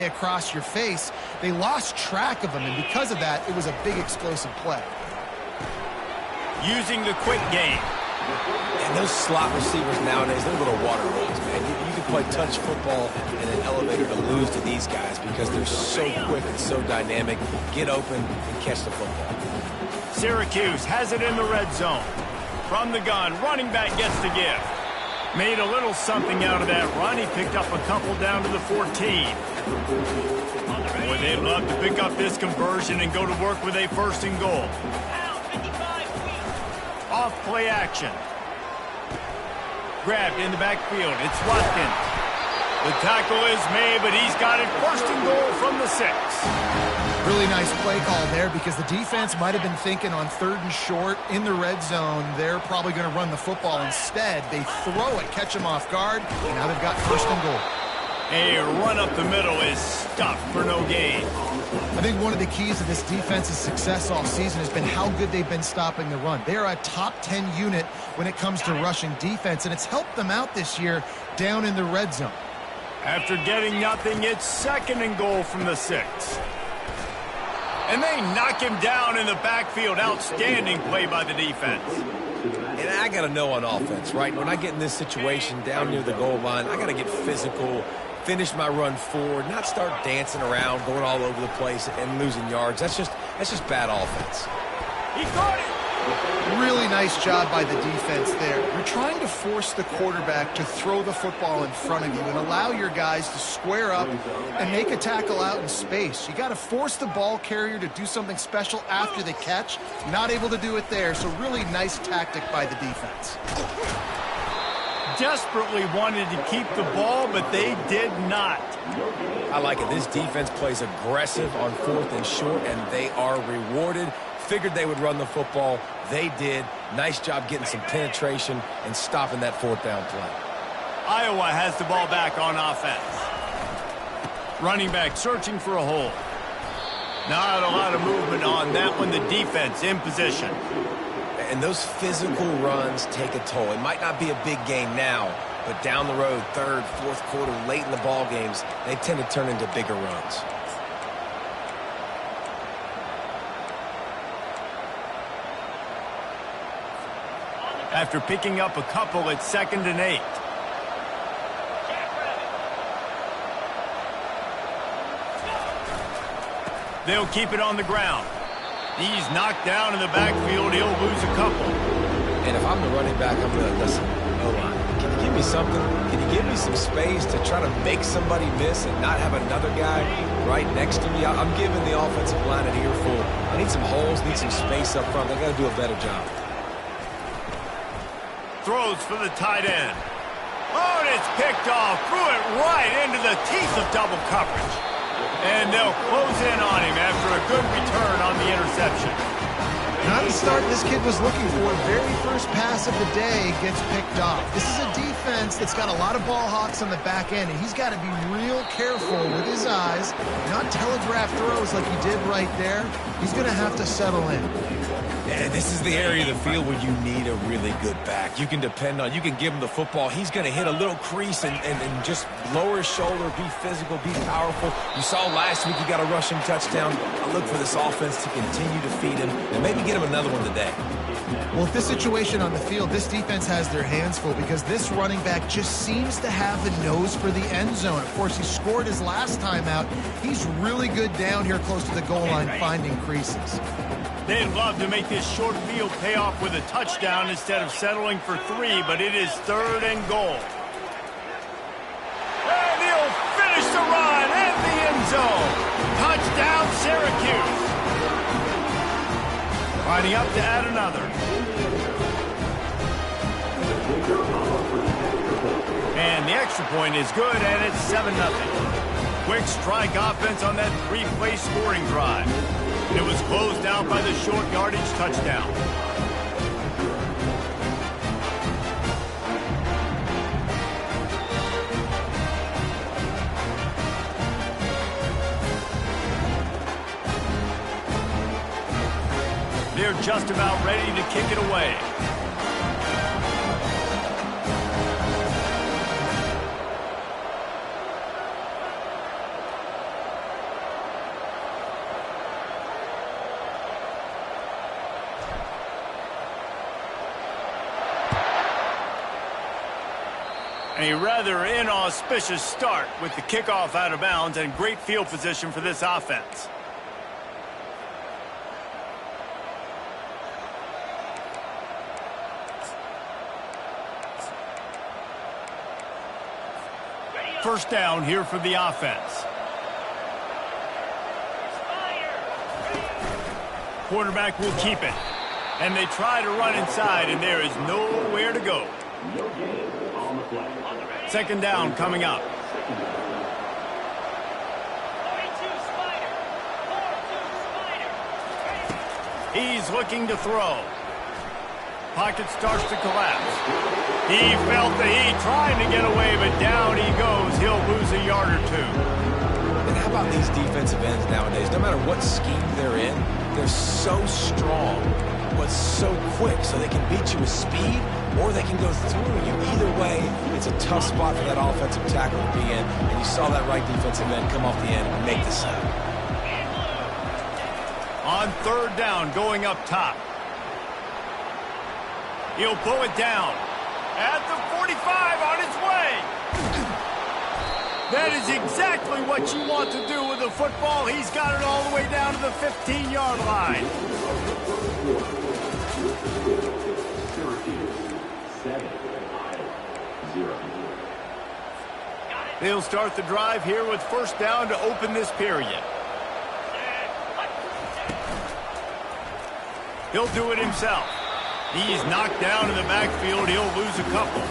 across your face. They lost track of him, and because of that, it was a big explosive play. Using the quick game. And those slot receivers nowadays, they're little water balls, man. You can play touch football in an elevator to lose to these guys because they're so quick and so dynamic. Get open and catch the football. Syracuse has it in the red zone. From the gun, running back gets the give. Made a little something out of that run. He picked up a couple down to the 14. Boy, they'd love to pick up this conversion and go to work with a 1st and goal. Off play action. Grabbed in the backfield. It's Watkins. The tackle is made, but he's got it 1st and goal from the 6. Really nice play call there because the defense might have been thinking on 3rd and short in the red zone. They're probably going to run the football. Instead, they throw it, catch them off guard, and now they've got 1st and goal. A run up the middle is stopped for no gain. I think one of the keys of this defense's success all season has been how good they've been stopping the run. They are a top 10 unit when it comes to rushing defense, and it's helped them out this year down in the red zone. After getting nothing, it's 2nd and goal from the 6. And they knock him down in the backfield. Outstanding play by the defense. And I got to know on offense, right? When I get in this situation down near the goal line, I got to get physical, finish my run forward, not start dancing around, going all over the place and losing yards. That's just bad offense. He caught it. Really nice job by the defense there. You're trying to force the quarterback to throw the football in front of you and allow your guys to square up and make a tackle out in space. You got to force the ball carrier to do something special after the catch. Not able to do it there, so really nice tactic by the defense. Desperately wanted to keep the ball, but they did not. I like it. This defense plays aggressive on 4th and short, and they are rewarded. Figured they would run the football. They did. Nice job getting some penetration and stopping that 4th down play. Iowa has the ball back on offense. Running back searching for a hole. Not a lot of movement on that one. The defense in position. And those physical runs take a toll. It might not be a big game now, but down the road, 3rd, 4th quarter, late in the ball games, they tend to turn into bigger runs. After picking up a couple, it's 2nd and 8. They'll keep it on the ground. He's knocked down in the backfield. He'll lose a couple. And if I'm the running back, I'm going to listen. O-line, can you give me something? Can you give me some space to try to make somebody miss and not have another guy right next to me? I'm giving the offensive line an earful. I need some holes, need some space up front. They got to do a better job. Throws for the tight end. Oh, and it's picked off. Threw it right into the teeth of double coverage. And they'll close in on him after a good return on the interception. Not the start this kid was looking for. Very first pass of the day gets picked off. This is a defense that's got a lot of ball hawks on the back end, and he's got to be real careful with his eyes, not telegraph throws like he did right there. He's going to have to settle in. Yeah, this is the area of the field where you need a really good back. You can depend on, you can give him the football. He's going to hit a little crease and just lower his shoulder, be physical, be powerful. You saw last week he got a rushing touchdown. I look for this offense to continue to feed him and maybe get him another one today. Well, with this situation on the field, this defense has their hands full because this running back just seems to have the nose for the end zone. Of course, he scored his last time out. He's really good down here close to the goal line finding creases. They'd love to make this short field pay off with a touchdown instead of settling for 3, but it is 3rd and goal. And he'll finish the run in the end zone. Touchdown, Syracuse. Lining up to add another. And the extra point is good, and it's 7-0. Quick strike offense on that 3-play scoring drive. And it was closed out by the short yardage touchdown. They're just about ready to kick it away. A rather inauspicious start with the kickoff out of bounds and great field position for this offense. First down here for the offense. Quarterback will keep it. And they try to run inside, and there is nowhere to go. Second down coming up. He's looking to throw. Pocket starts to collapse. He felt the heat trying to get away, but down he goes. He'll lose a yard or two. And how about these defensive ends nowadays? No matter what scheme they're in, they're so strong, but so quick, so they can beat you with speed or they can go through you. Either way, it's a tough spot for that offensive tackle to be in, and you saw that right defensive end come off the end and make the sack. On third down, going up top. He'll pull it down. At the 45, on its way. That is exactly what you want to do with the football. He's got it all the way down to the 15-yard line. They'll start the drive here with first down to open this period. He'll do it himself. He's knocked down in the backfield. He'll lose a couple.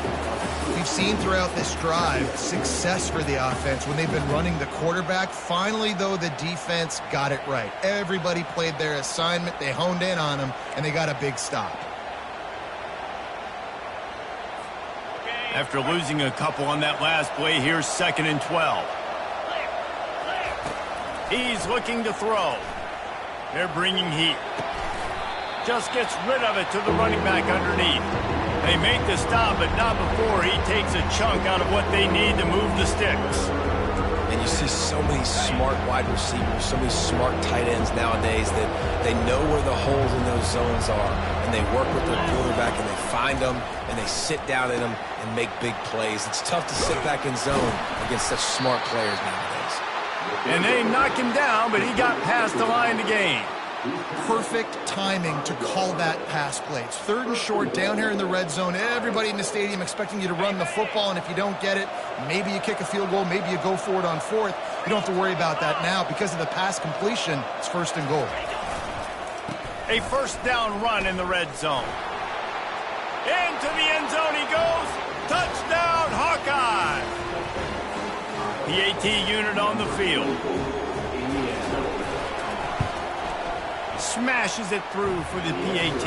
We've seen throughout this drive success for the offense when they've been running the quarterback. Finally, though, the defense got it right. Everybody played their assignment. They honed in on him, and they got a big stop. After losing a couple on that last play, here's 2nd and 12. He's looking to throw. They're bringing heat. Just gets rid of it to the running back underneath. They make the stop, but not before he takes a chunk out of what they need to move the sticks. And you see so many smart wide receivers, so many smart tight ends nowadays that they know where the holes in those zones are, and they work with their quarterback, and they find them, and they sit down in them and make big plays. It's tough to sit back in zone against such smart players nowadays. And they knock him down, but he got past the line to gain. Perfect timing to call that pass play. It's 3rd and short down here in the red zone. Everybody in the stadium expecting you to run the football, and if you don't get it, maybe you kick a field goal, maybe you go for it on 4th. You don't have to worry about that now. Because of the pass completion, it's 1st and goal. A first down run in the red zone. Into the end zone he goes. Touchdown, Hawkeye! PAT unit on the field. Smashes it through for the PAT.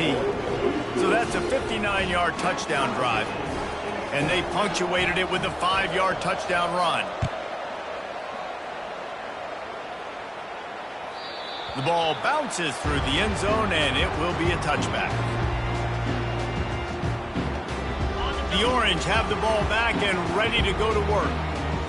So that's a 59-yard touchdown drive. And they punctuated it with a 5-yard touchdown run. The ball bounces through the end zone, and it will be a touchback. The Orange have the ball back and ready to go to work.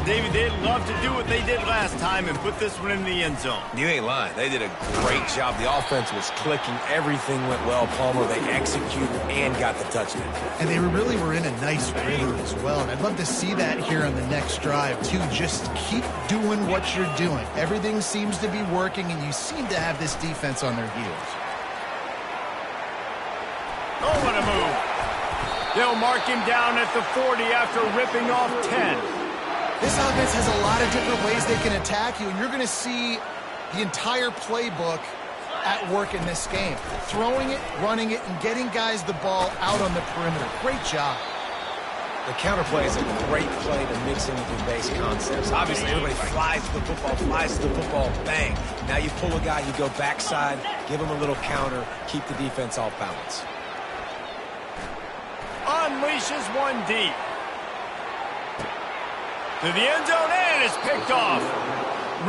David, they'd love to do what they did last time and put this one in the end zone. You ain't lying. They did a great job. The offense was clicking. Everything went well. Palmer, they executed and got the touchdown. And they really were in a nice rhythm as well. And I'd love to see that here on the next drive, too. Just keep doing what you're doing. Everything seems to be working, and you seem to have this defense on their heels. Oh, what a move. They'll mark him down at the 40 after ripping off 10. This offense has a lot of different ways they can attack you, and you're going to see the entire playbook at work in this game. Throwing it, running it, and getting guys the ball out on the perimeter. Great job. The counterplay is a great play to mix in with your base concepts. Obviously, everybody flies to the football, bang. Now you pull a guy, you go backside, give him a little counter, keep the defense off balance. Unleashes one deep. To the end zone, and it's picked off.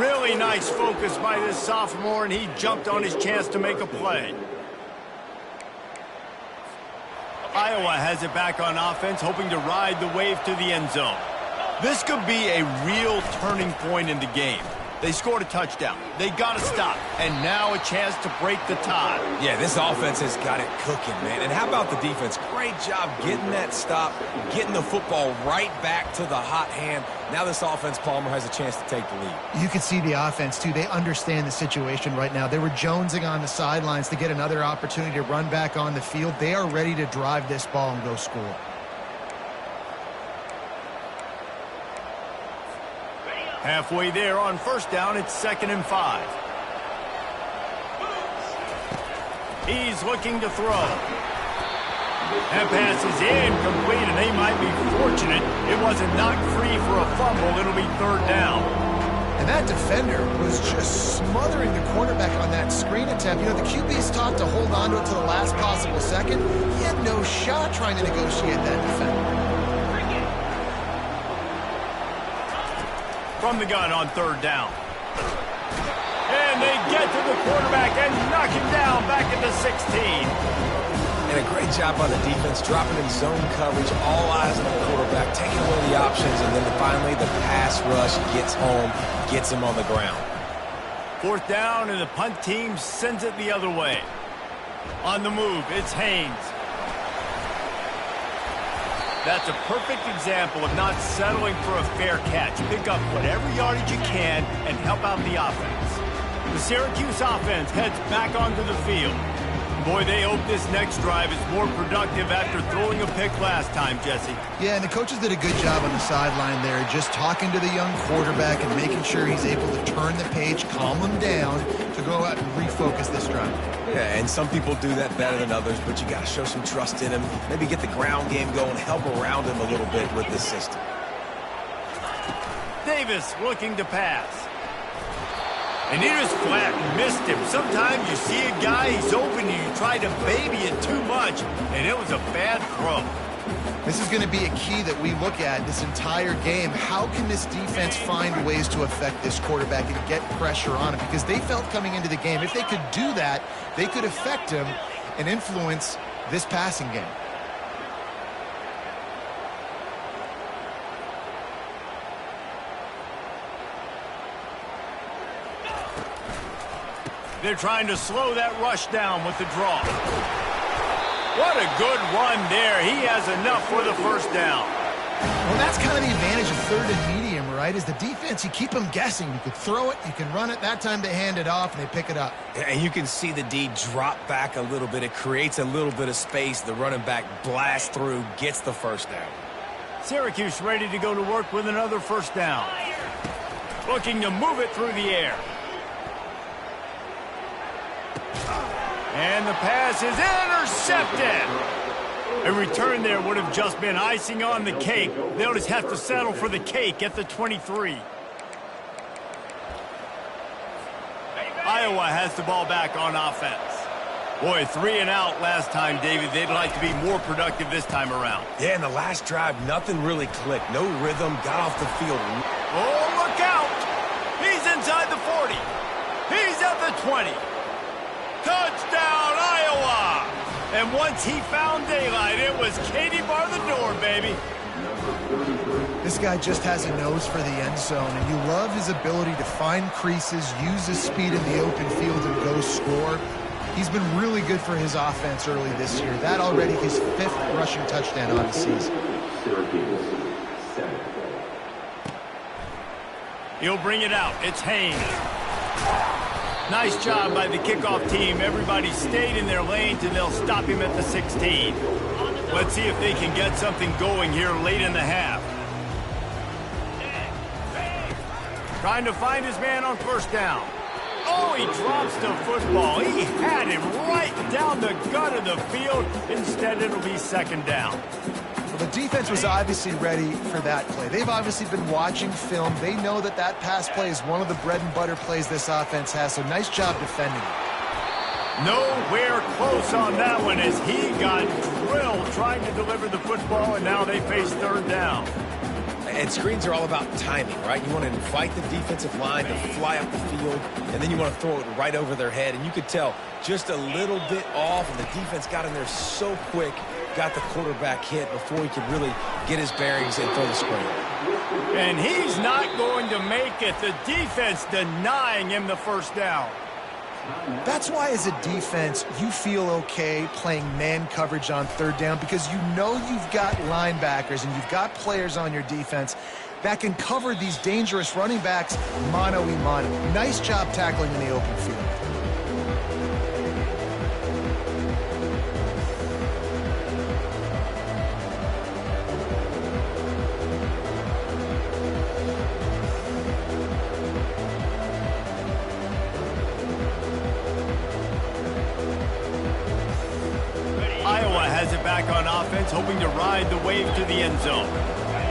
Really nice focus by this sophomore, and he jumped on his chance to make a play. Iowa has it back on offense, hoping to ride the wave to the end zone. This could be a real turning point in the game. They scored a touchdown. They got to stop. And now a chance to break the tie. Yeah, this offense has got it cooking, man. And how about the defense? Great job getting that stop, getting the football right back to the hot hand. Now this offense, Palmer, has a chance to take the lead. You can see the offense, too. They understand the situation right now. They were jonesing on the sidelines to get another opportunity to run back on the field. They are ready to drive this ball and go score. Halfway there on first down, it's 2nd and 5. He's looking to throw. That pass is incomplete, and they might be fortunate it wasn't knocked free for a fumble. It'll be 3rd down. And that defender was just smothering the quarterback on that screen attempt. You know, the QB's taught to hold on to it to the last possible second. He had no shot trying to negotiate that defender. From the gun on 3rd down. And they get to the quarterback and knock him down back at the 16. And a great job by the defense, dropping in zone coverage, all eyes on the quarterback, taking away the options, and then finally the pass rush gets home, gets him on the ground. 4th down, and the punt team sends it the other way. On the move, it's Haynes. That's a perfect example of not settling for a fair catch. Pick up whatever yardage you can and help out the offense. The Syracuse offense heads back onto the field. Boy, they hope this next drive is more productive after throwing a pick last time, Jesse. Yeah, and the coaches did a good job on the sideline there, just talking to the young quarterback and making sure he's able to turn the page, calm him down to go out and refocus this drive. Yeah, and some people do that better than others, but you got to show some trust in him. Maybe get the ground game going, help around him a little bit with this system. Davis looking to pass. And he just flat missed him. Sometimes you see a guy, he's open, and you try to baby it too much, and it was a bad throw. This is going to be a key that we look at this entire game. How can this defense find ways to affect this quarterback and get pressure on him? Because they felt coming into the game, if they could do that, they could affect him and influence this passing game. They're trying to slow that rush down with the draw. What a good run there. He has enough for the 1st down. Well, that's kind of the advantage of 3rd and medium, right? Is the defense, you keep them guessing. You could throw it, you can run it. That time they hand it off and they pick it up. And you can see the D drop back a little bit. It creates a little bit of space. The running back blasts through, gets the 1st down. Syracuse ready to go to work with another 1st down. Looking to move it through the air. And the pass is intercepted. A return there would have just been icing on the cake. They'll just have to settle for the cake at the 23. Iowa has the ball back on offense. Boy, 3 and out last time, David. They'd like to be more productive this time around. Yeah, in the last drive, nothing really clicked. No rhythm, got off the field. Oh, look out! He's inside the 40. He's at the 20. Touchdown, Iowa! And once he found daylight, it was Katie bar the door, baby. This guy just has a nose for the end zone, and you love his ability to find creases, use his speed in the open field, and go score. He's been really good for his offense early this year. That already his 5th rushing touchdown on the season. He'll bring it out. It's Haynes. Nice job by the kickoff team. Everybody stayed in their lanes, and they'll stop him at the 16. Let's see if they can get something going here late in the half. Trying to find his man on 1st down. Oh, he drops the football. He had him right down the gut of the field. Instead, it'll be 2nd down. Well, the defense was obviously ready for that play. They've obviously been watching film. They know that that pass play is one of the bread and butter plays this offense has, so nice job defending it. Nowhere close on that one as he got drilled trying to deliver the football, and now they face 3rd down. And screens are all about timing, right? You want to invite the defensive line to fly up the field, and then you want to throw it right over their head. And you could tell just a little bit off, and the defense got in there so quick, got the quarterback hit before he could really get his bearings and throw the screen. And he's not going to make it. The defense denying him the first down. That's why, as a defense, you feel okay playing man coverage on third down, because you know you've got linebackers and you've got players on your defense that can cover these dangerous running backs mano-a-mano. Nice job tackling in the open field. Iowa has it back on offense, hoping to ride the wave to the end zone.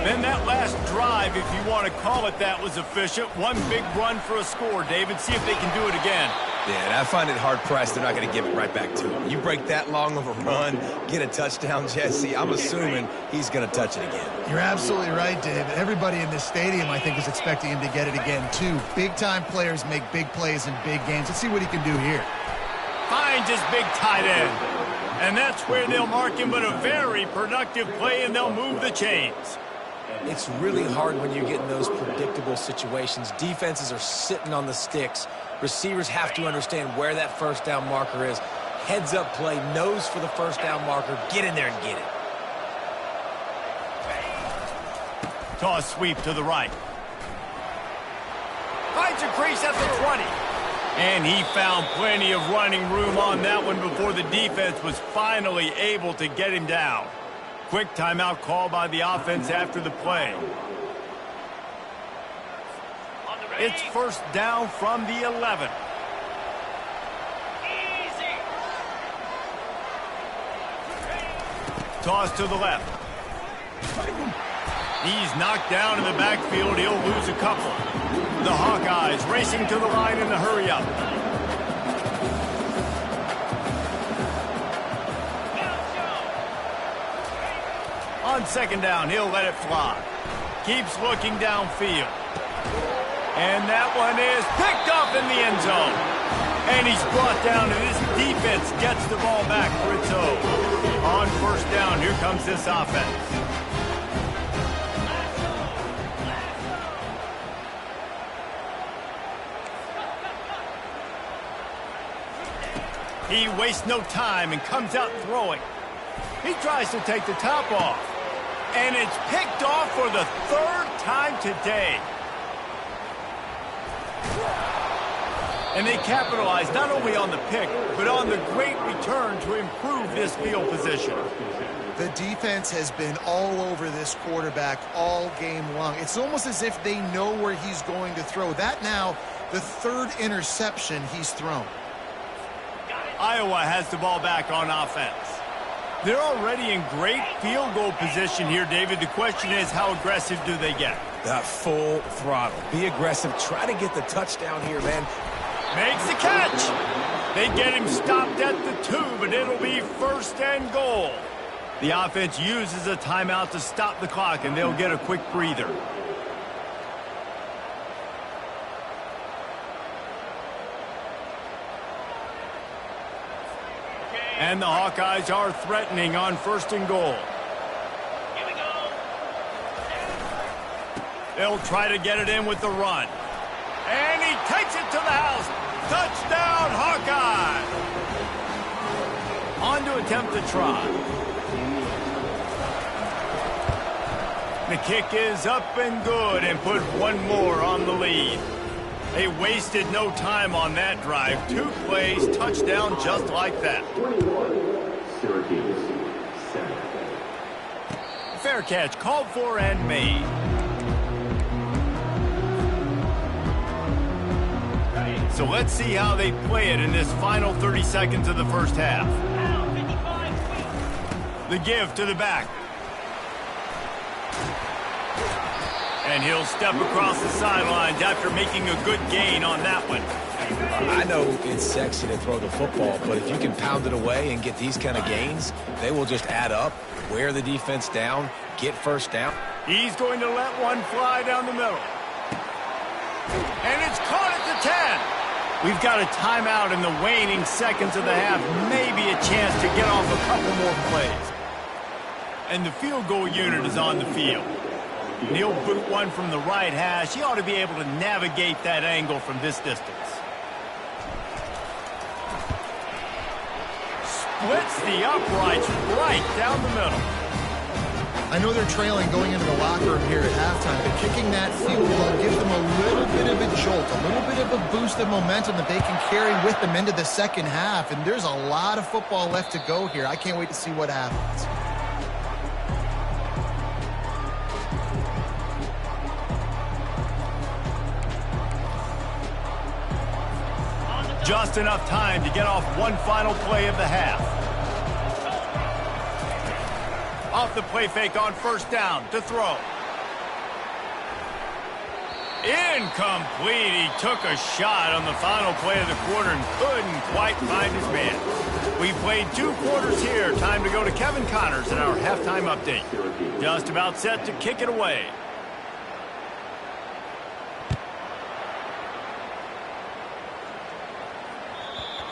Then that last drive, if you want to call it that, was efficient. One big run for a score, David. See if they can do it again. Yeah, and I find it hard-pressed they're not going to give it right back to him. You break that long of a run, get a touchdown, Jesse, I'm assuming he's going to touch it again. You're absolutely right, David. Everybody in this stadium, I think, is expecting him to get it again, too. Big-time players make big plays in big games. Let's see what he can do here. Finds his big tight end. And that's where they'll mark him, but a very productive play, and they'll move the chains. It's really hard when you get in those predictable situations. Defenses are sitting on the sticks. Receivers have to understand where that first down marker is. Heads-up play, nose for the first down marker. Get in there and get it. Toss sweep to the right. Finds a crease at the 20. And he found plenty of running room on that one before the defense was finally able to get him down. Quick timeout call by the offense after the play. It's first down from the 11. Toss to the left. He's knocked down in the backfield. He'll lose a couple. The Hawkeyes racing to the line in the hurry-up. On second down, he'll let it fly. Keeps looking downfield. And that one is picked up in the end zone. And he's brought down, and this defense gets the ball back for its own. On first down, here comes this offense. He wastes no time and comes out throwing. He tries to take the top off. And it's picked off for the third time today. And they capitalize not only on the pick, but on the great return to improve this field position. The defense has been all over this quarterback all game long. It's almost as if they know where he's going to throw. That now, the third interception he's thrown. Iowa has the ball back on offense. They're already in great field goal position here, David. The question is, how aggressive do they get? Full throttle. Be aggressive. Try to get the touchdown here, man. Makes the catch. They get him stopped at the 2, but it'll be first and goal. The offense uses a timeout to stop the clock, and they'll get a quick breather. And the Hawkeyes are threatening on first and goal. Here we go. They'll try to get it in with the run. And he takes it to the house. Touchdown, Hawkeye! On to attempt the try. The kick is up and good and put one more on the lead. They wasted no time on that drive. 2 plays, touchdown just like that. Fair catch called for and made. So let's see how they play it in this final 30 seconds of the first half. The give to the back. And he'll step across the sidelines after making a good gain on that one. I know it's sexy to throw the football, but if you can pound it away and get these kind of gains, they will just add up, wear the defense down, get first down. He's going to let one fly down the middle. And it's caught at the 10. We've got a timeout in the waning seconds of the half. Maybe a chance to get off a couple more plays. And the field goal unit is on the field. And he'll boot one from the right hash. He ought to be able to navigate that angle from this distance. Splits the uprights right down the middle. I know they're trailing going into the locker room here at halftime, but kicking that field goal gives them a little bit of a jolt, a little bit of a boost of momentum that they can carry with them into the second half. And there's a lot of football left to go here. I can't wait to see what happens. Just enough time to get off one final play of the half. Off the play fake on first down to throw. Incomplete. He took a shot on the final play of the quarter and couldn't quite find his man. We played 2 quarters here. Time to go to Kevin Connors in our halftime update. Just about set to kick it away.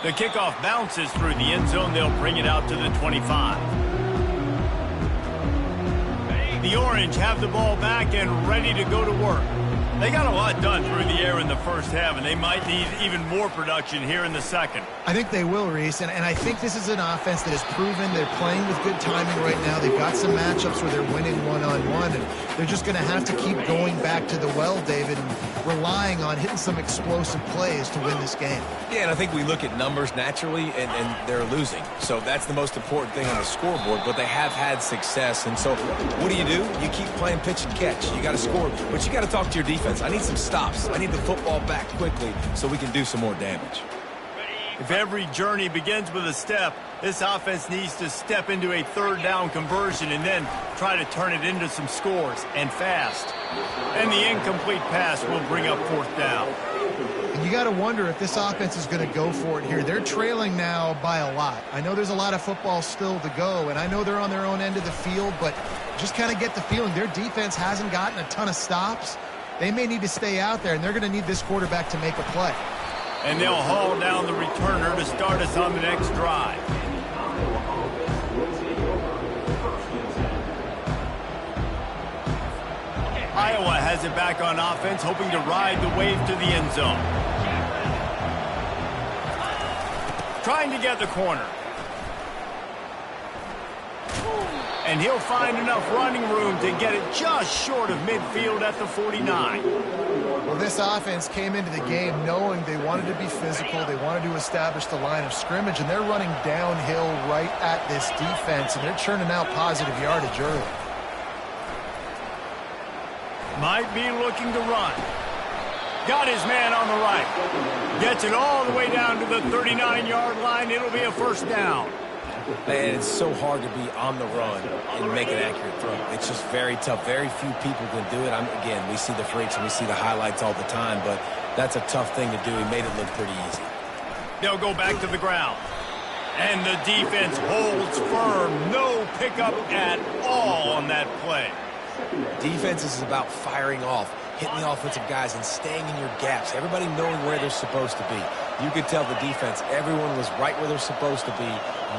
The kickoff bounces through the end zone. They'll bring it out to the 25. The Orange have the ball back and ready to go to work. They got a lot done through the air in the first half, and they might need even more production here in the second. I think they will, Reese, and I think this is an offense that has proven they're playing with good timing right now. They've got some matchups where they're winning one-on-one, and they're just going to have to keep going back to the well, David, and relying on hitting some explosive plays to win this game. Yeah, and I think we look at numbers naturally, and they're losing. So that's the most important thing on the scoreboard, but they have had success. And so what do? You keep playing pitch and catch. You got to score, but you got to talk to your defense. I need some stops. I need the football back quickly so we can do some more damage. If every journey begins with a step, this offense needs to step into a third down conversion and then try to turn it into some scores, and fast. And the incomplete pass will bring up fourth down. And you got to wonder if this offense is going to go for it here. They're trailing now by a lot. I know there's a lot of football still to go, and I know they're on their own end of the field, but just kind of get the feeling their defense hasn't gotten a ton of stops. They may need to stay out there, and they're going to need this quarterback to make a play. And they'll haul down the returner to start us on the next drive. Iowa has it back on offense, hoping to ride the wave to the end zone. Trying to get the corner. And he'll find enough running room to get it just short of midfield at the 49. Well, this offense came into the game knowing they wanted to be physical, they wanted to establish the line of scrimmage, and they're running downhill right at this defense, and they're churning out positive yardage early. Might be looking to run. Got his man on the right. Gets it all the way down to the 39-yard line. It'll be a first down. Man, it's so hard to be on the run and make an accurate throw. It's just very tough. Very few people can do it. Again, we see the freaks and we see the highlights all the time, but that's a tough thing to do. He made it look pretty easy. They'll go back to the ground. And the defense holds firm. No pickup at all on that play. Defense is about firing off, hitting the offensive guys, and staying in your gaps. Everybody knowing where they're supposed to be. You could tell the defense, everyone was right where they're supposed to be,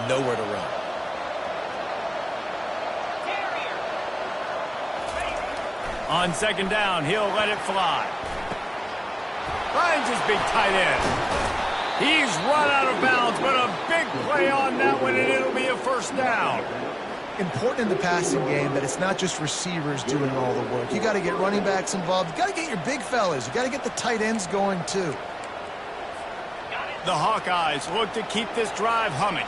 nowhere to run. On second down, he'll let it fly. Finds his big tight end. He's run out of bounds, but a big play on that one, and it'll be a first down. Important in the passing game that it's not just receivers doing all the work. You got to get running backs involved. You got to get your big fellas. You got to get the tight ends going too. The Hawkeyes look to keep this drive humming.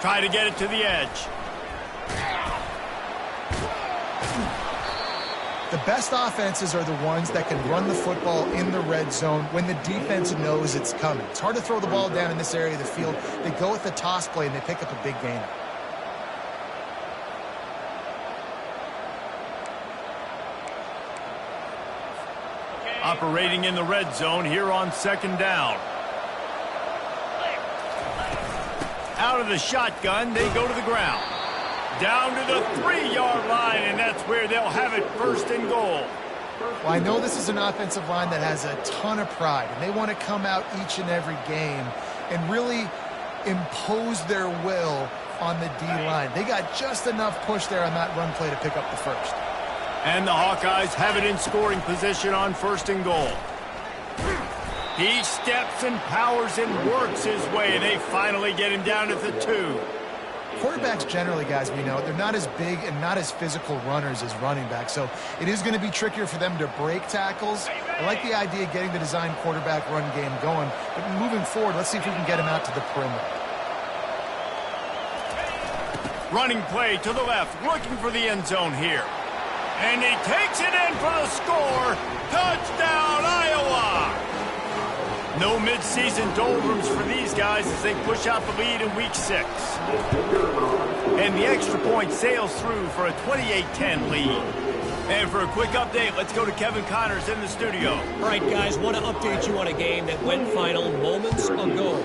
Try to get it to the edge. The best offenses are the ones that can run the football in the red zone when the defense knows it's coming. It's hard to throw the ball down in this area of the field. They go with the toss play and they pick up a big gain. Operating in the red zone here on second down. Out of the shotgun, they go to the ground. Down to the 3-yard line, and that's where they'll have it first and goal. Well, I know this is an offensive line that has a ton of pride, and they want to come out each and every game and really impose their will on the D-line. They got just enough push there on that run play to pick up the first. And the Hawkeyes have it in scoring position on 1st and goal. He steps and powers and works his way, and they finally get him down at the 2. Quarterbacks generally, guys, we know, they're not as big and not as physical runners as running backs, so it is going to be trickier for them to break tackles. I like the idea of getting the design quarterback run game going, but moving forward, let's see if we can get him out to the perimeter. Running play to the left, looking for the end zone here. And he takes it in for the score. Touchdown, Iowa! No midseason doldrums for these guys as they push out the lead in Week 6. And the extra point sails through for a 28-10 lead. And for a quick update, let's go to Kevin Connors in the studio. All right, guys, want to update you on a game that went final moments ago.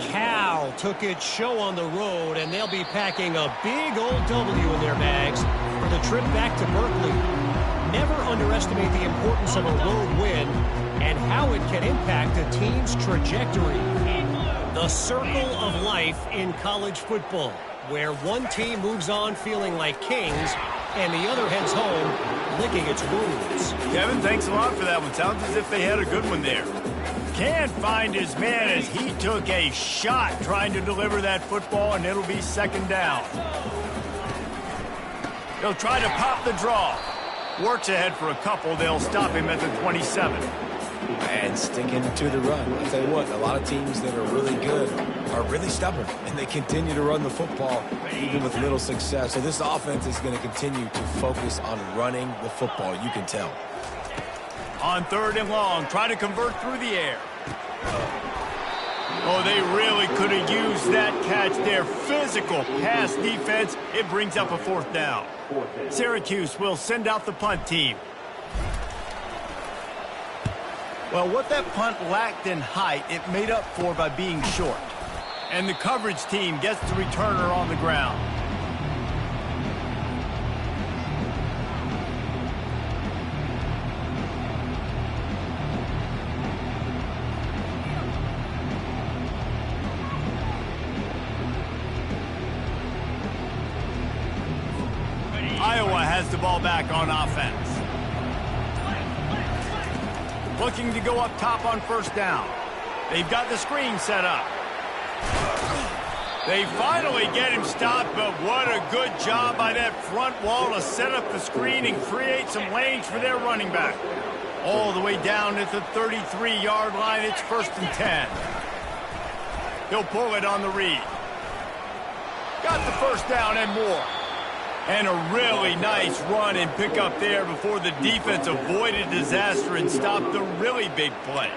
Cal took its show on the road, and they'll be packing a big old W in their bags for the trip back to Berkeley. Never underestimate the importance of a road win and how it can impact a team's trajectory. The circle of life in college football, where one team moves on feeling like kings and the other heads home licking its wounds. Kevin, thanks a lot for that one. Sounds as if they had a good one there. Can't find his man as he took a shot trying to deliver that football, and it'll be 2nd down. He'll try to pop the draw. Works ahead for a couple. They'll stop him at the 27. And sticking to the run. I'll tell you what, a lot of teams that are really good are really stubborn, and they continue to run the football even with little success. So this offense is going to continue to focus on running the football, you can tell. On 3rd and long, try to convert through the air. Oh, they really could have used that catch there. Physical pass defense. It brings up a 4th down. Syracuse will send out the punt team. Well, what that punt lacked in height, it made up for by being short. And the coverage team gets the returner on the ground. Iowa has the ball back on offense. Looking to go up top on 1st down. They've got the screen set up. They finally get him stopped, but what a good job by that front wall to set up the screen and create some lanes for their running back. All the way down at the 33-yard line, it's 1st and 10. He'll pull it on the read. Got the 1st down and more. And a really nice run and pick up there before the defense avoided disaster and stopped the really big play.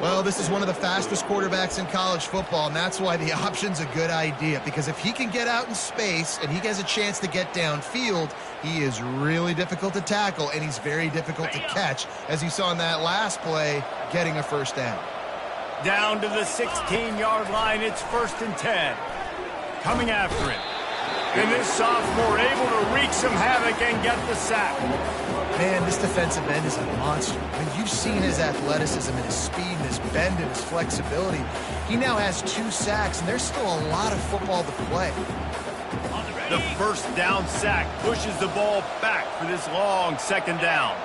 Well, this is one of the fastest quarterbacks in college football, and that's why the option's a good idea, because if he can get out in space and he has a chance to get downfield, he is really difficult to tackle, and he's very difficult to catch, as you saw in that last play, getting a 1st down. Down to the 16-yard line, it's 1st and 10. Coming after it. And this sophomore able to wreak some havoc and get the sack. Man, this defensive end is a monster. I mean, you've seen his athleticism and his speed and his bend and his flexibility. He now has 2 sacks, and there's still a lot of football to play. The 1st down sack pushes the ball back for this long 2nd down.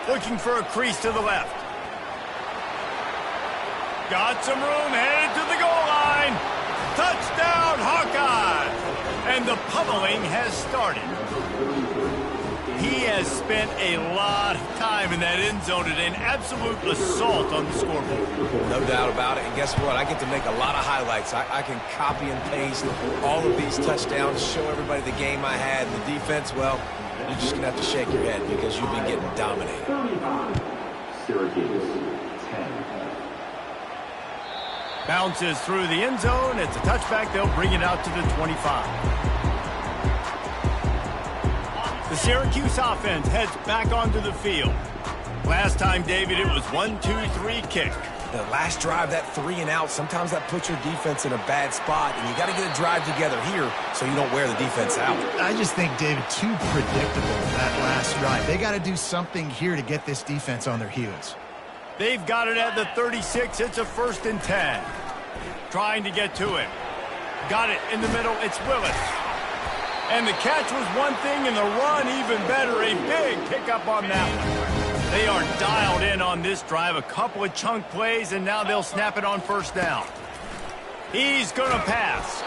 Looking for a crease to the left. Got some room, headed to the goal line. Touchdown, Hawkeyes! And the pummeling has started. He has spent a lot of time in that end zone and an absolute assault on the scoreboard. No doubt about it. And guess what? I get to make a lot of highlights. I can copy and paste all of these touchdowns, show everybody the game I had. The defense, well, you're just going to have to shake your head because you've been getting dominated. Syracuse, 10. Bounces through the end zone. It's a touchback. They'll bring it out to the 25. The Syracuse offense heads back onto the field. Last time, David, it was 1-2-3 kick. The last drive, that 3-and-out, sometimes that puts your defense in a bad spot, and you got to get a drive together here so you don't wear the defense out. I just think, David, too predictable that last drive. They got to do something here to get this defense on their heels. They've got it at the 36. It's a 1st and 10. Trying to get to it. Got it in the middle. It's Willis. And the catch was one thing, and the run even better. A big pickup on that one. They are dialed in on this drive. A couple of chunk plays, and now they'll snap it on 1st down. He's going to pass.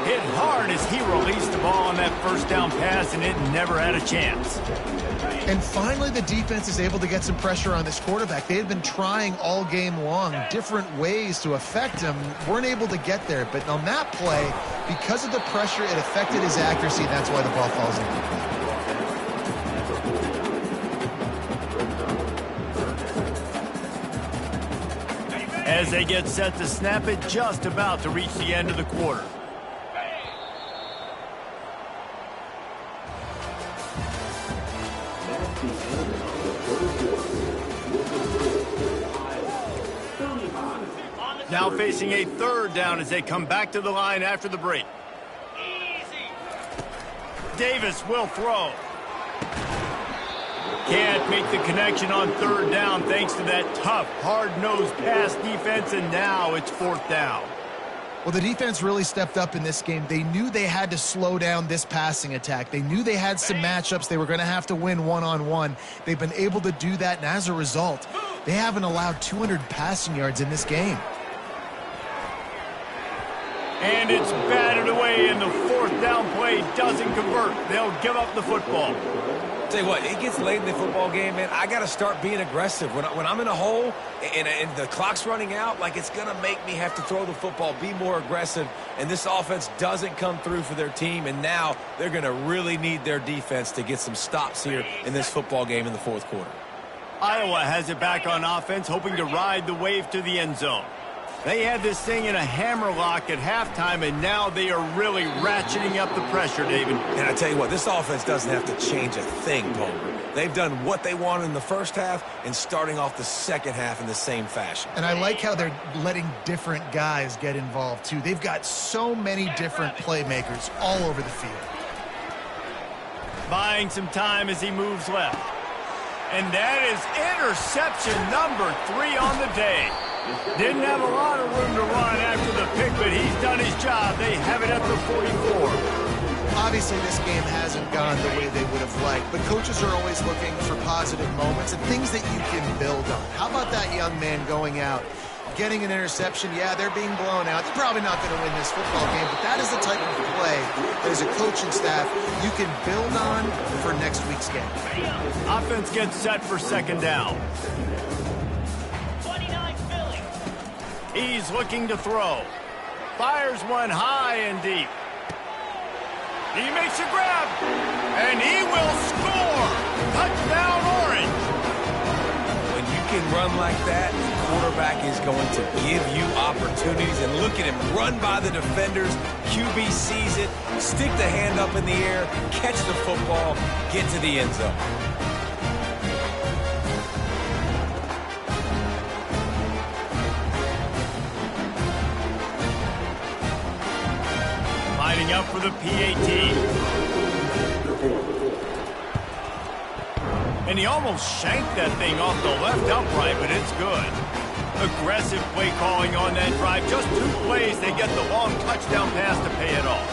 Hit hard as he released the ball on that 1st down pass, and it never had a chance. And finally, the defense is able to get some pressure on this quarterback. They had been trying all game long different ways to affect him. Weren't able to get there. But on that play, because of the pressure, it affected his accuracy. That's why the ball falls in. As they get set to snap it, just about to reach the end of the quarter. Now facing a 3rd down as they come back to the line after the break. Davis will throw. Can't make the connection on 3rd down thanks to that tough, hard-nosed pass defense, and now it's 4th down. Well, the defense really stepped up in this game. They knew they had to slow down this passing attack. They knew they had some matchups they were going to have to win one-on-one. They've been able to do that, and as a result, they haven't allowed 200 passing yards in this game. And it's batted away, and the 4th down play doesn't convert. They'll give up the football. Tell you what, it gets late in the football game, man. I got to start being aggressive. When I'm in a hole and the clock's running out, like, it's going to make me have to throw the football, be more aggressive, and this offense doesn't come through for their team, and now they're going to really need their defense to get some stops here in this football game in the 4th quarter. Iowa has it back on offense, hoping to ride the wave to the end zone. They had this thing in a hammerlock at halftime, and now they are really ratcheting up the pressure, David. And I tell you what, this offense doesn't have to change a thing, Palmer. They've done what they wanted in the 1st half and starting off the 2nd half in the same fashion. And I like how they're letting different guys get involved, too. They've got so many different playmakers all over the field. Buying some time as he moves left. And that is interception number 3 on the day. Didn't have a lot of room to run after the pick, but he's done his job. They have it at the 44. Obviously, this game hasn't gone the way they would have liked, but coaches are always looking for positive moments and things that you can build on. How about that young man going out, getting an interception? Yeah, they're being blown out. They're probably not going to win this football game, but that is the type of play that as a coaching staff you can build on for next week's game. Offense gets set for 2nd down. He's looking to throw. Fires one high and deep. He makes a grab, and he will score. Touchdown, Orange. When you can run like that, the quarterback is going to give you opportunities. And look at him run by the defenders. QB sees it, stick the hand up in the air, catch the football, get to the end zone. Lining up for the PAT. And he almost shanked that thing off the left upright, but it's good. Aggressive play calling on that drive. Just 2 plays, they get the long touchdown pass to pay it off.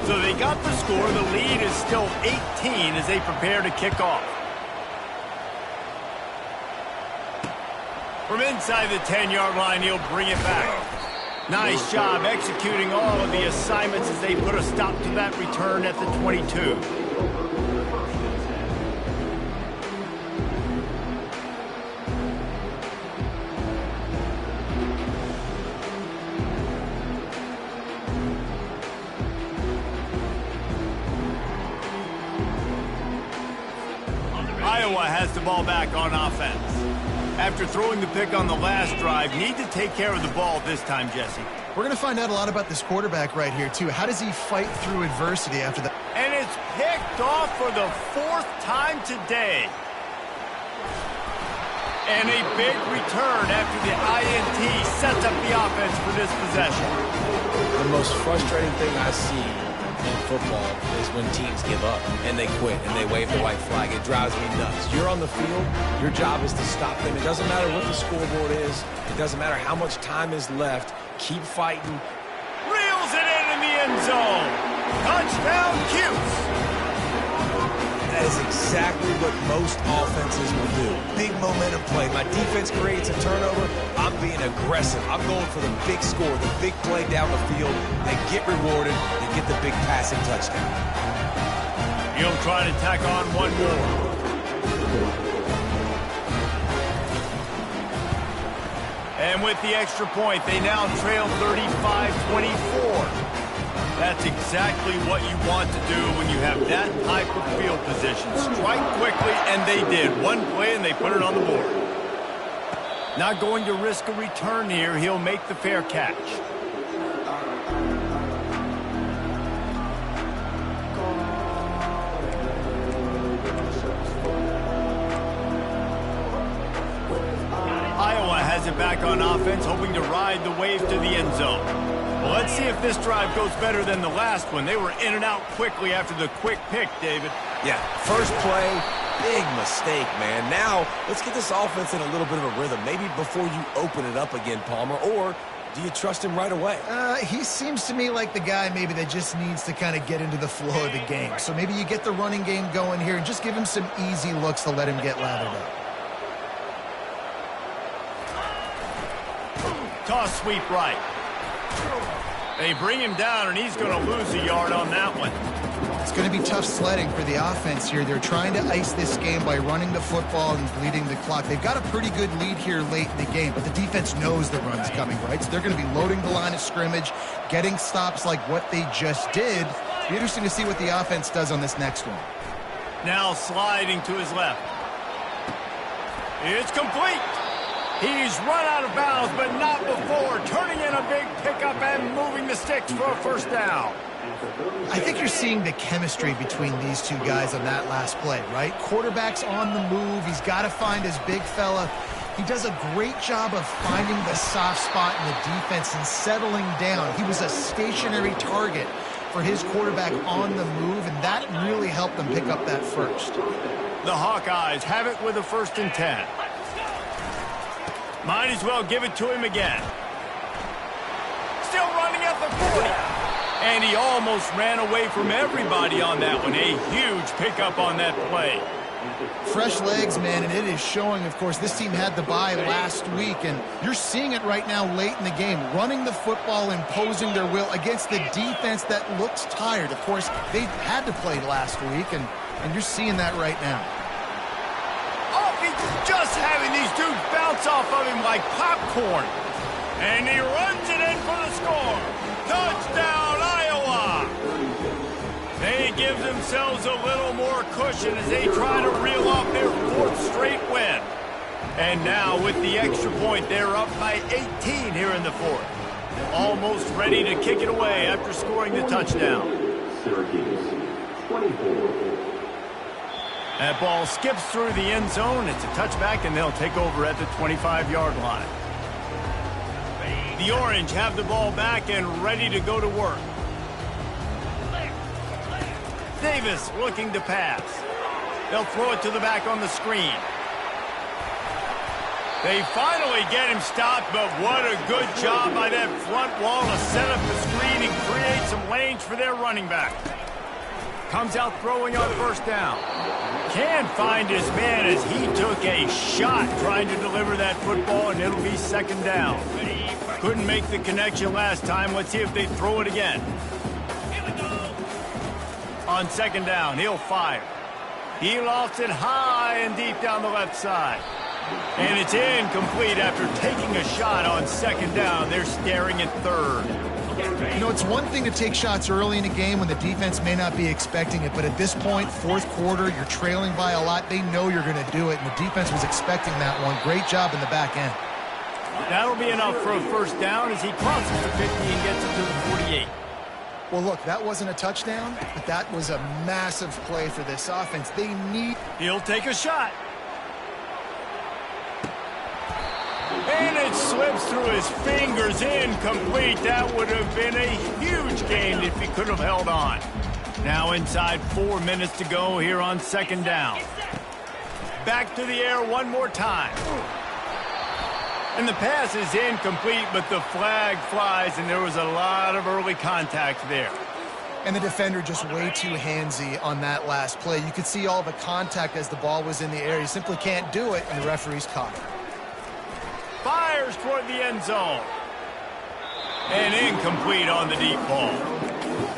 So they got the score. The lead is still 18 as they prepare to kick off. From inside the 10-yard line, he'll bring it back. Nice job executing all of the assignments as they put a stop to that return at the 22. Iowa has the ball back on offense. After throwing the pick on the last drive, need to take care of the ball this time, Jesse. We're going to find out a lot about this quarterback right here, too. How does he fight through adversity after that? And it's picked off for the 4th time today. And a big return after the INT sets up the offense for this possession. The most frustrating thing I see in football is when teams give up and they quit and they wave the white flag. It drives me nuts. You're on the field. Your job is to stop them. It doesn't matter what the scoreboard is. It doesn't matter how much time is left. Keep fighting. Reels it in the end zone. Touchdown, Cuse. That is exactly what most offenses will do. Big momentum play. My defense creates a turnover. I'm being aggressive. I'm going for the big score, the big play down the field. They get rewarded. They get the big passing touchdown. He'll try to tack on one more. And with the extra point, they now trail 35-24. That's exactly what you want to do when you have that type of field position. Strike quickly, and they did. One play, and they put it on the board. Not going to risk a return here. He'll make the fair catch. Iowa has it back on offense, hoping to ride the wave to the end zone. Well, let's see if this drive goes better than the last one. They were in and out quickly after the quick pick, David. Yeah, first play, big mistake, man. Now, let's get this offense in a little bit of a rhythm. Maybe before you open it up again, Palmer, or do you trust him right away? He seems to me like the guy maybe that just needs to kind of get into the flow of the game. So maybe you get the running game going here and just give him some easy looks to let him get lathered up. Toss sweep right. They bring him down, and he's going to lose a yard on that one. It's going to be tough sledding for the offense here. They're trying to ice this game by running the football and bleeding the clock. They've got a pretty good lead here late in the game, but the defense knows the run's coming, right? So they're going to be loading the line of scrimmage, getting stops like what they just did. It'll be interesting to see what the offense does on this next one. Now sliding to his left. It's complete. He's run out of bounds, but not before. Turning in a big pickup and moving the sticks for a first down. I think you're seeing the chemistry between these two guys on that last play, right? Quarterback's on the move. He's got to find his big fella. He does a great job of finding the soft spot in the defense and settling down. He was a stationary target for his quarterback on the move, and that really helped them pick up that first. The Hawkeyes have it with a 1st and 10. Might as well give it to him again. Still running at the 40. And he almost ran away from everybody on that one. A huge pickup on that play. Fresh legs, man, and it is showing, of course. This team had the bye last week, and you're seeing it right now late in the game. Running the football, imposing their will against the defense that looks tired. Of course, they had to play last week, and you're seeing that right now. Just having these dudes bounce off of him like popcorn. And he runs it in for the score. Touchdown, Iowa! They give themselves a little more cushion as they try to reel off their 4th straight win. And now with the extra point, they're up by 18 here in the 4th. Almost ready to kick it away after scoring the touchdown. Syracuse, 24. That ball skips through the end zone. It's a touchback, and they'll take over at the 25-yard line. The Orange have the ball back and ready to go to work. Davis looking to pass. They'll throw it to the back on the screen. They finally get him stopped, but what a good job by that front wall to set up the screen and create some lanes for their running back. Comes out throwing on 1st down. Can find his man as he took a shot trying to deliver that football, and it'll be 2nd down. Couldn't make the connection last time. Let's see if they throw it again. On 2nd down, he'll fire. He lofts it high and deep down the left side. And it's incomplete after taking a shot on 2nd down. They're staring at 3rd. You know, it's one thing to take shots early in a game when the defense may not be expecting it, but at this point, 4th quarter, you're trailing by a lot. They know you're going to do it, and the defense was expecting that one. Great job in the back end. That'll be enough for a 1st down as he crosses the 50 and gets it to the 48. Well, look, that wasn't a touchdown, but that was a massive play for this offense. They need... He'll take a shot. And it slips through his fingers, incomplete. That would have been a huge gain if he could have held on. Now inside 4 minutes to go here on second down. Back to the air one more time. And the pass is incomplete, but the flag flies, and there was a lot of early contact there. And the defender just way too handsy on that last play. You could see all the contact as the ball was in the air. He simply can't do it, and the referee's caught it. Fires toward the end zone. And incomplete on the deep ball.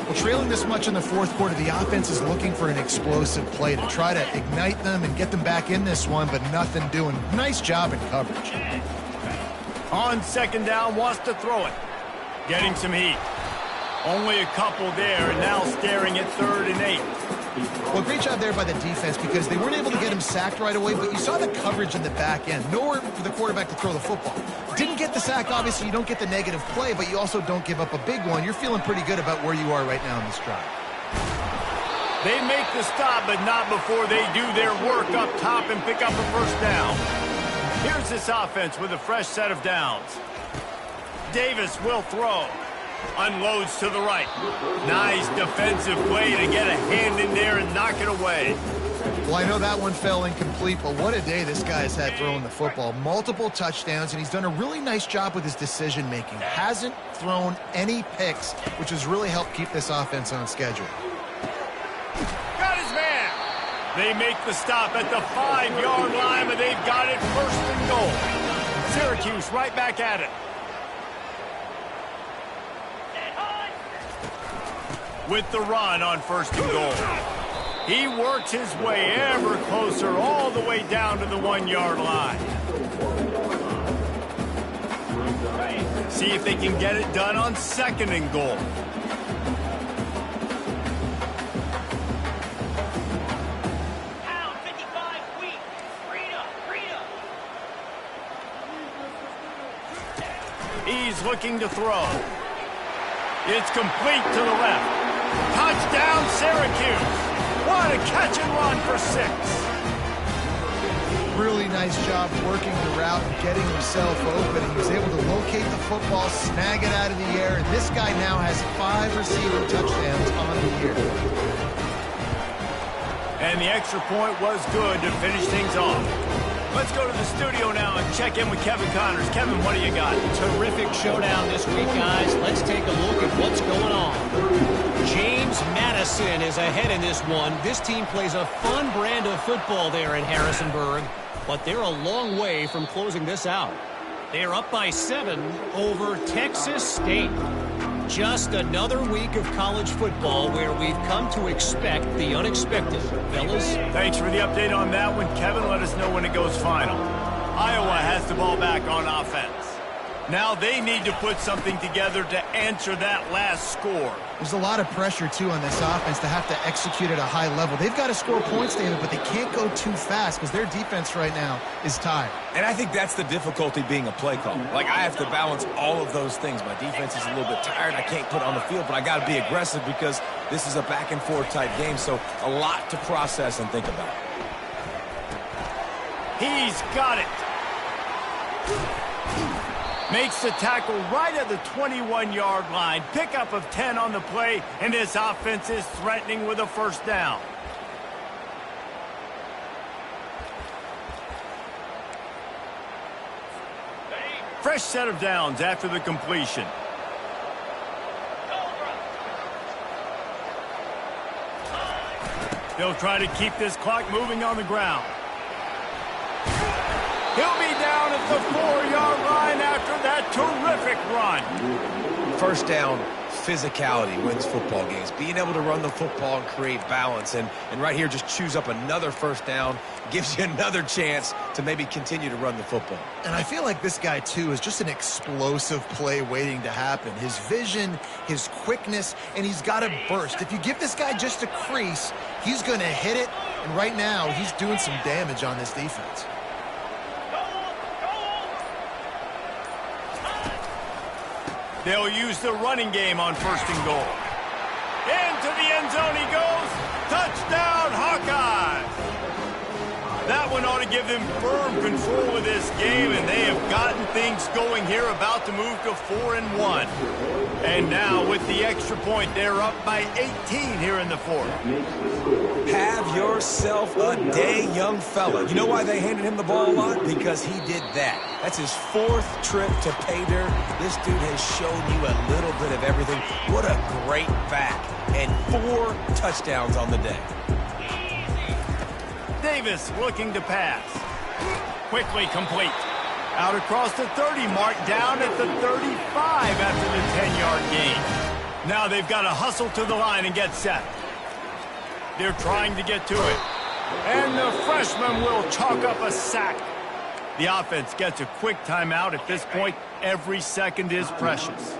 Well, trailing this much in the fourth quarter, the offense is looking for an explosive play to try to ignite them and get them back in this one, but nothing doing. Nice job in coverage. On second down, wants to throw it. Getting some heat. Only a couple there, and now staring at 3rd and 8. Well, great job there by the defense because they weren't able to get him sacked right away, but you saw the coverage in the back end. Nowhere for the quarterback to throw the football. Didn't get the sack, obviously. You don't get the negative play, but you also don't give up a big one. You're feeling pretty good about where you are right now in this drive. They make the stop, but not before they do their work up top and pick up a first down. Here's this offense with a fresh set of downs. Davis will throw. Unloads to the right. Nice defensive play to get a hand in there and knock it away. Well, I know that one fell incomplete, but what a day this guy has had throwing the football. Multiple touchdowns, and he's done a really nice job with his decision-making. Hasn't thrown any picks, which has really helped keep this offense on schedule. Got his man. They make the stop at the 5-yard line, but they've got it 1st and goal. Syracuse right back at it. With the run on 1st and goal. He works his way ever closer all the way down to the 1-yard line. See if they can get it done on 2nd and goal. He's looking to throw. It's complete to the left. Touchdown, Syracuse. What a catch and run for 6. Really nice job working the route and getting himself open. He was able to locate the football, snag it out of the air, and this guy now has 5 receiving touchdowns on the year. And the extra point was good to finish things off. Let's go to the studio now and check in with Kevin Connors. Kevin, what do you got? Terrific showdown this week, guys. Let's take a look at what's going on. James Madison is ahead in this one. This team plays a fun brand of football there in Harrisonburg, but they're a long way from closing this out. They're up by 7 over Texas State. Just another week of college football where we've come to expect the unexpected. Fellas? Thanks for the update on that one, Kevin. Let us know when it goes final. Iowa has the ball back on offense. Now they need to put something together to answer that last score. There's a lot of pressure, too, on this offense to have to execute at a high level. They've got to score points, David, but they can't go too fast because their defense right now is tired. And I think that's the difficulty being a play caller. Like, I have to balance all of those things. My defense is a little bit tired. I can't put it on the field, but I got to be aggressive because this is a back-and-forth type game, so a lot to process and think about. He's got it. Makes the tackle right at the 21-yard line. Pickup of 10 on the play, and this offense is threatening with a first down. Fresh set of downs after the completion. They'll try to keep this clock moving on the ground. He'll be down at the 4-yard line after that terrific run. First down, physicality wins football games. Being able to run the football and create balance. And right here, just choose up another first down. Gives you another chance to maybe continue to run the football. And I feel like this guy, too, is just an explosive play waiting to happen. His vision, his quickness, and he's got a burst. If you give this guy just a crease, he's going to hit it. And right now, he's doing some damage on this defense. They'll use the running game on first and goal. Into the end zone he goes. Touchdown, Hawkeyes. That one ought to to give them firm control of this game, and they have gotten things going here, about to move to 4-1. And now with the extra point, they're up by 18 here in the fourth. Have yourself a day, young fella. You know why they handed him the ball a lot? Because he did that. That's his fourth trip to pay dirt. This dude has shown you a little bit of everything. What a great back. And 4 touchdowns on the day. Davis looking to pass. Quickly complete. Out across the 30 mark, down at the 35 after the 10-yard gain. Now they've got to hustle to the line and get set. They're trying to get to it. And the freshman will chalk up a sack. The offense gets a quick timeout. At this point, every second is precious.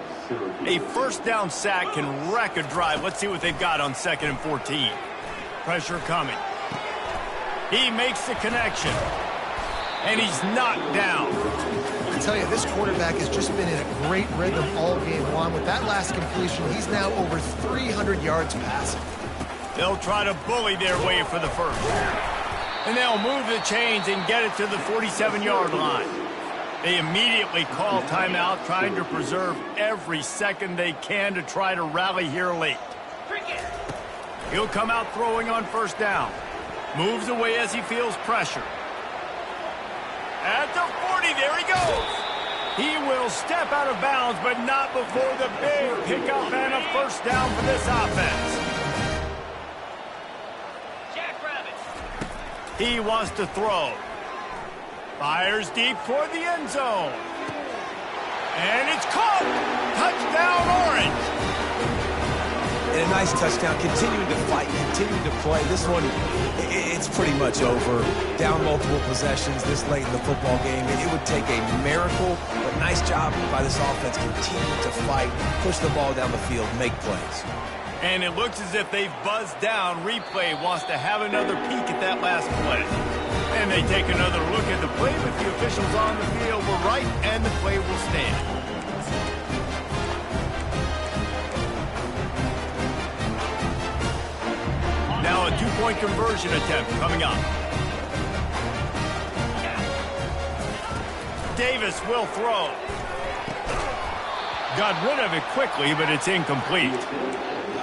A first down sack can wreck a drive. Let's see what they've got on 2nd and 14. Pressure coming. He makes the connection. And he's knocked down. I tell you, this quarterback has just been in a great rhythm all game long. With that last completion, he's now over 300 yards passing. They'll try to bully their way for the first. And they'll move the chains and get it to the 47-yard line. They immediately call timeout, trying to preserve every second they can to try to rally here late. He'll come out throwing on first down. Moves away as he feels pressure. At the 40, there he goes. He will step out of bounds, but not before the big pickup and a first down for this offense. He wants to throw. Fires deep toward the end zone. And it's caught. Touchdown, Orange. And a nice touchdown, continuing to fight, continuing to play. This one, it's pretty much over. Down multiple possessions this late in the football game. It would take a miracle, but nice job by this offense. Continue to fight, push the ball down the field, make plays. And it looks as if they've buzzed down. Replay wants to have another peek at that last play. And they take another look at the play, but the officials on the field were right, and the play will stand. Now a two-point conversion attempt coming up. Davis will throw. Got rid of it quickly, but it's incomplete.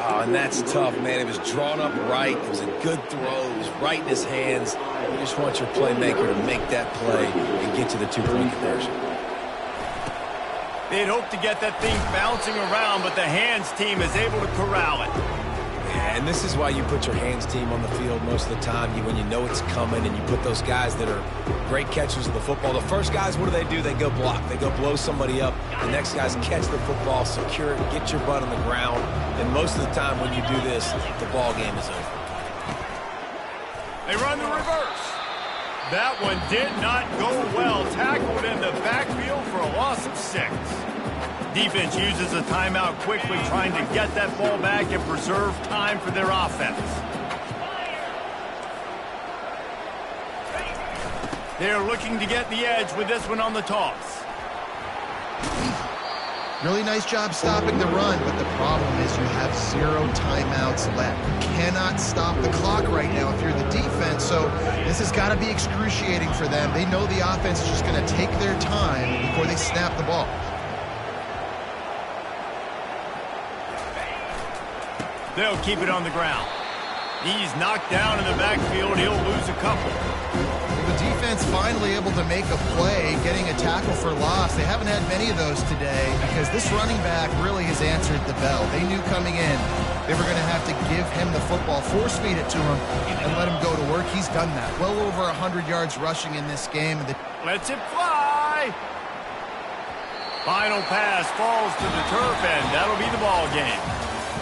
Oh, and that's tough, man. It was drawn up right. It was a good throw. It was right in his hands. You just want your playmaker to make that play and get to the two-point conversion. They'd hoped to get that thing bouncing around, but the hands team is able to corral it. And this is why you put your hands team on the field most of the time. When you know it's coming, and you put those guys that are great catchers of the football. The first guys, what do? They go block. They go blow somebody up. The next guys catch the football, secure it, get your butt on the ground. And most of the time when you do this, the ball game is over. They run the reverse. That one did not go well. Tackled in the backfield for a loss of 6. Defense uses a timeout quickly, trying to get that ball back and preserve time for their offense. They're looking to get the edge with this one on the toss. Really nice job stopping the run, but the problem is you have 0 timeouts left. You cannot stop the clock right now if you're the defense, so this has got to be excruciating for them. They know the offense is just going to take their time before they snap the ball. They'll keep it on the ground. He's knocked down in the backfield. He'll lose a couple. The defense finally able to make a play, getting a tackle for loss. They haven't had many of those today because this running back really has answered the bell. They knew coming in they were going to have to give him the football, force feed it to him, and let him go to work. He's done that. Well over 100 yards rushing in this game. Lets it fly. Final pass falls to the turf, and that'll be the ball game.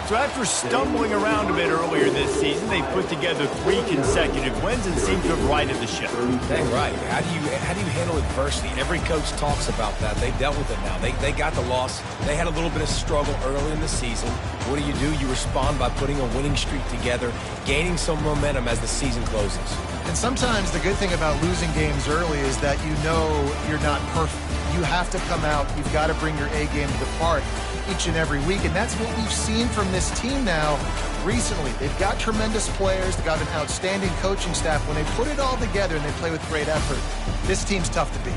So after stumbling around a bit earlier this season, they put together 3 consecutive wins and seem to have righted the ship. Dang right. How do you handle adversity? Every coach talks about that. They've dealt with it now. They got the loss. They had a little bit of struggle early in the season. What do? You respond by putting a winning streak together, gaining some momentum as the season closes. And sometimes the good thing about losing games early is that you know you're not perfect. You have to come out. You've got to bring your A game to the park each and every week. And that's what we've seen from this team now recently. They've got tremendous players. They've got an outstanding coaching staff. When they put it all together and they play with great effort, this team's tough to beat.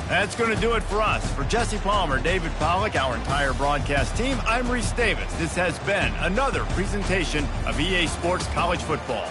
That's going to do it for us. For Jesse Palmer, David Pollack, our entire broadcast team, I'm Reese Davis. This has been another presentation of EA Sports College Football.